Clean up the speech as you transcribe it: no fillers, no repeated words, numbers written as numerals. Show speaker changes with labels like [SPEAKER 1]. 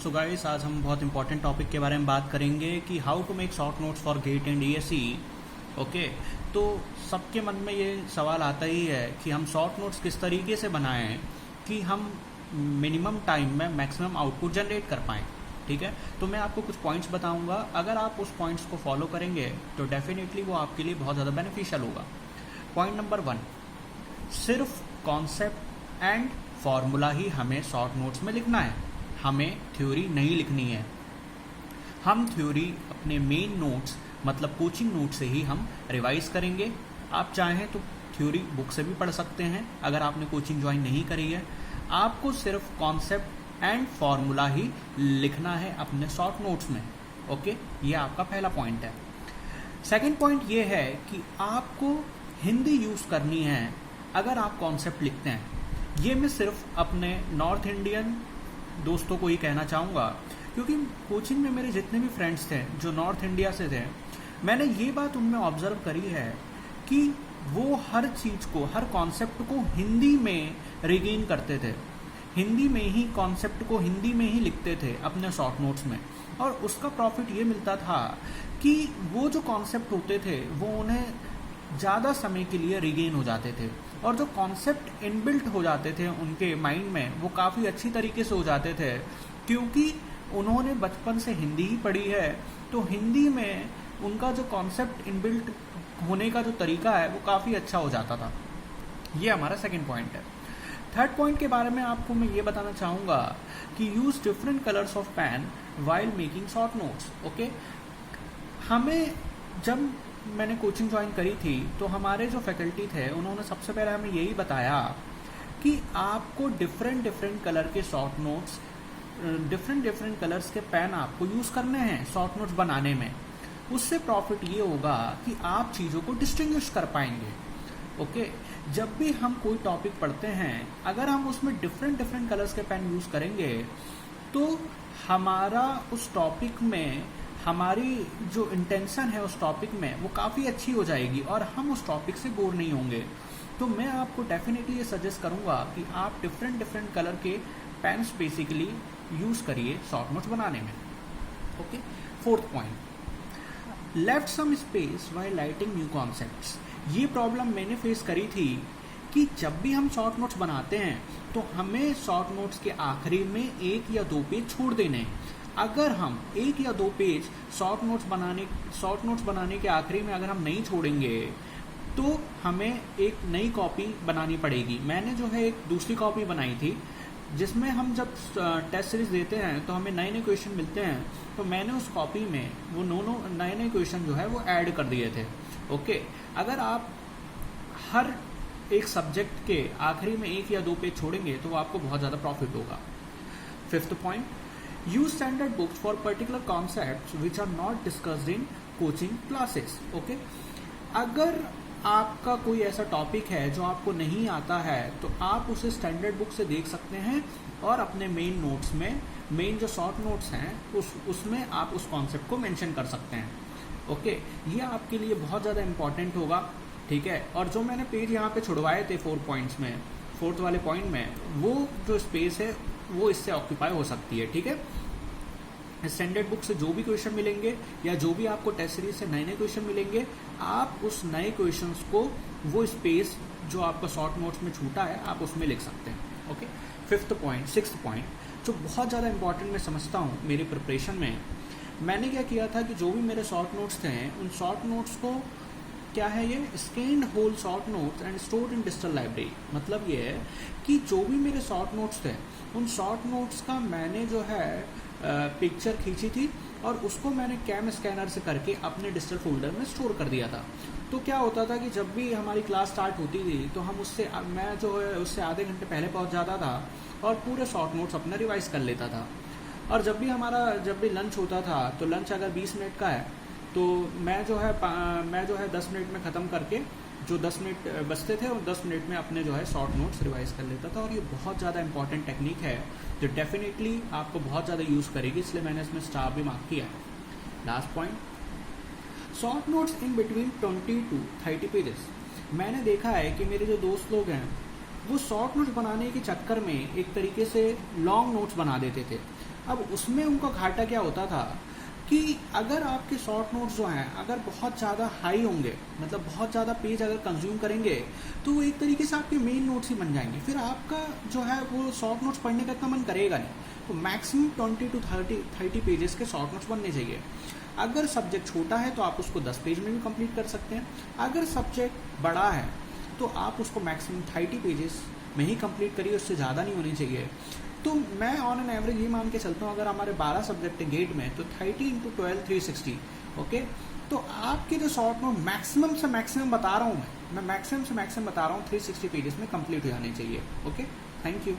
[SPEAKER 1] So guys, आज हम बहुत इंपॉर्टेंट टॉपिक के बारे में बात करेंगे कि how to make short notes for GATE and DSE. Okay, तो सबके मन में ये सवाल आता ही है कि हम शॉर्ट नोट्स किस तरीके से बनाएं कि हम मिनिमम टाइम में मैक्सिमम आउटपुट जनरेट कर पाएँ। ठीक है, तो मैं आपको कुछ पॉइंट्स बताऊंगा। अगर आप उस पॉइंट्स को फॉलो करेंगे तो डेफिनेटली वो आपके लिए बहुत ज़्यादा बेनिफिशियल होगा। पॉइंट नंबर 1, सिर्फ कॉन्सेप्ट एंड फॉर्मूला ही हमें शॉर्ट नोट्स में लिखना है, हमें थ्योरी नहीं लिखनी है। हम थ्योरी अपने मेन नोट्स मतलब कोचिंग नोट से ही हम रिवाइज करेंगे। आप चाहें तो थ्योरी बुक से भी पढ़ सकते हैं। अगर आपने कोचिंग ज्वाइन नहीं करी है, आपको सिर्फ कॉन्सेप्ट एंड फॉर्मूला ही लिखना है अपने शॉर्ट नोट्स में। ओके, ये आपका पहला पॉइंट है। सेकंड पॉइंट ये है कि आपको हिंदी यूज़ करनी है अगर आप कॉन्सेप्ट लिखते हैं। ये मैं सिर्फ अपने नॉर्थ इंडियन दोस्तों को ही कहना चाहूँगा, क्योंकि कोचिंग में मेरे जितने भी फ्रेंड्स थे जो नॉर्थ इंडिया से थे, मैंने ये बात उनमें ऑब्जर्व करी है कि वो हर चीज़ को, हर कॉन्सेप्ट को हिंदी में रिगेन करते थे, हिंदी में ही कॉन्सेप्ट को हिंदी में ही लिखते थे अपने शॉर्ट नोट्स में। और उसका प्रॉफिट ये मिलता था कि वो जो कॉन्सेप्ट होते थे वो उन्हें ज़्यादा समय के लिए रिगेन हो जाते थे, और जो कॉन्सेप्ट इनबिल्ट हो जाते थे उनके माइंड में वो काफ़ी अच्छी तरीके से हो जाते थे, क्योंकि उन्होंने बचपन से हिंदी ही पढ़ी है। तो हिंदी में उनका जो कॉन्सेप्ट इनबिल्ट होने का जो तरीका है वो काफ़ी अच्छा हो जाता था। ये हमारा सेकंड पॉइंट है। थर्ड पॉइंट के बारे में आपको मैं ये बताना चाहूँगा कि use different colours of pen while making short notes. Okay, हमें जब मैंने कोचिंग ज्वाइन करी थी तो हमारे जो फैकल्टी थे उन्होंने सबसे पहले हमें यही बताया कि आपको डिफरेंट कलर के शॉर्ट नोट्स, डिफरेंट कलर्स के पेन आपको यूज़ करने हैं शॉर्ट नोट्स बनाने में। उससे प्रॉफिट ये होगा कि आप चीज़ों को डिस्टिंग्विश कर पाएंगे। ओके, जब भी हम कोई टॉपिक पढ़ते हैं, अगर हम उसमें डिफरेंट कलर्स के पेन यूज़ करेंगे तो हमारा उस टॉपिक में, हमारी जो इंटेंशन है उस टॉपिक में वो काफ़ी अच्छी हो जाएगी और हम उस टॉपिक से बोर नहीं होंगे। तो मैं आपको डेफिनेटली ये सजेस्ट करूँगा कि आप डिफरेंट कलर के पेन्स बेसिकली यूज़ करिए शॉर्ट नोट्स बनाने में। Okay, fourth point, left some space while writing new concepts. ये प्रॉब्लम मैंने फेस करी थी कि जब भी हम शॉर्ट नोट्स बनाते हैं तो हमें शॉर्ट नोट्स के आखिरी में 1 या 2 पेज छोड़ देने हैं। अगर हम 1 या 2 पेज शॉर्ट नोट्स बनाने के आखिरी में अगर हम नहीं छोड़ेंगे तो हमें एक नई कॉपी बनानी पड़ेगी। मैंने जो है एक दूसरी कॉपी बनाई थी जिसमें हम जब टेस्ट सीरीज देते हैं तो हमें नए क्वेश्चन मिलते हैं, तो मैंने उस कॉपी में वो नए क्वेश्चन जो है वो ऐड कर दिए थे। ओके, अगर आप हर एक सब्जेक्ट के आखिरी में 1 या 2 पेज छोड़ेंगे तो आपको बहुत ज़्यादा प्रॉफिट होगा। Fifth point, use standard books for particular concepts which are not discussed in coaching classes. Okay, अगर आपका कोई ऐसा टॉपिक है जो आपको नहीं आता है तो आप उसे स्टैंडर्ड बुक से देख सकते हैं और अपने मेन नोट्स में, मेन जो शॉर्ट नोट्स हैं उसमें आप उस कॉन्सेप्ट को मेंशन कर सकते हैं। ओके, ये आपके लिए बहुत ज़्यादा इंपॉर्टेंट होगा। ठीक है, और जो मैंने पेज यहाँ पे छुड़वाए थे 4 पॉइंट्स में, 4th वाले पॉइंट में, वो जो स्पेस है वो इससे ऑक्यूपाई हो सकती है। ठीक है, स्टैंडर्ड बुक से जो भी क्वेश्चन मिलेंगे या जो भी आपको टेस्ट सीरीज से नए क्वेश्चन मिलेंगे, आप उस नए क्वेश्चंस को, वो स्पेस जो आपका शॉर्ट नोट्स में छूटा है, आप उसमें लिख सकते हैं। ओके, सिक्स्थ पॉइंट जो बहुत ज़्यादा इंपॉर्टेंट मैं समझता हूँ मेरी प्रिपरेशन में, मैंने क्या किया था कि जो भी मेरे शॉर्ट नोट्स थे उन शॉर्ट नोट्स को, क्या है ये, scanned whole short notes and stored in digital library. मतलब ये है कि जो भी मेरे शॉर्ट नोट्स थे उन शॉर्ट नोट्स का मैंने जो है पिक्चर खींची थी और उसको मैंने कैम स्कैनर से करके अपने डिजिटल फोल्डर में स्टोर कर दिया था। तो क्या होता था कि जब भी हमारी क्लास स्टार्ट होती थी तो मैं जो है उससे आधे घंटे पहले पहुंच जाता था और पूरे शॉर्ट नोट्स अपना रिवाइज कर लेता था। और जब भी लंच होता था तो लंच अगर 20 मिनट का है तो मैं जो है 10 मिनट में ख़त्म करके, जो 10 मिनट बचते थे और 10 मिनट में अपने जो है शॉर्ट नोट्स रिवाइज कर लेता था। और ये बहुत ज़्यादा इंपॉर्टेंट टेक्निक है जो डेफिनेटली आपको बहुत ज़्यादा यूज़ करेगी, इसलिए मैंने इसमें स्टार भी मार्क किया है। Last point, short notes in between 20 to 30 pages. मैंने देखा है कि मेरे जो दोस्त लोग हैं वो शॉर्ट नोट्स बनाने के चक्कर में एक तरीके से लॉन्ग नोट्स बना देते थे। अब उसमें उनका घाटा क्या होता था कि अगर आपके शॉर्ट नोट्स जो हैं अगर बहुत ज़्यादा हाई होंगे, मतलब बहुत ज़्यादा पेज अगर कंज्यूम करेंगे, तो वो एक तरीके से आपके मेन नोट्स ही बन जाएंगे, फिर आपका जो है वो शॉर्ट नोट्स पढ़ने का इतना मन करेगा नहीं। तो मैक्सिमम 20 to 30 पेजेस के शॉर्ट नोट्स बनने चाहिए। अगर सब्जेक्ट छोटा है तो आप उसको 10 पेज में भी कंप्लीट कर सकते हैं, अगर सब्जेक्ट बड़ा है तो आप उसको मैक्सिमम 30 पेजेस में ही कंप्लीट करिए, उससे ज़्यादा नहीं होनी चाहिए। तो मैं ऑन एन एवरेज ये मान के चलता हूँ, अगर हमारे 12 सब्जेक्ट है गेट में तो 30 इंटू 12 360। ओके, तो आपके जो शॉर्ट नोट मैक्सिमम से मैक्सिमम बता रहा हूँ मैं मैक्सिमम से मैक्सिमम बता रहा हूँ 360 पेजेस में कंप्लीट हो जाने चाहिए। Okay, thank you.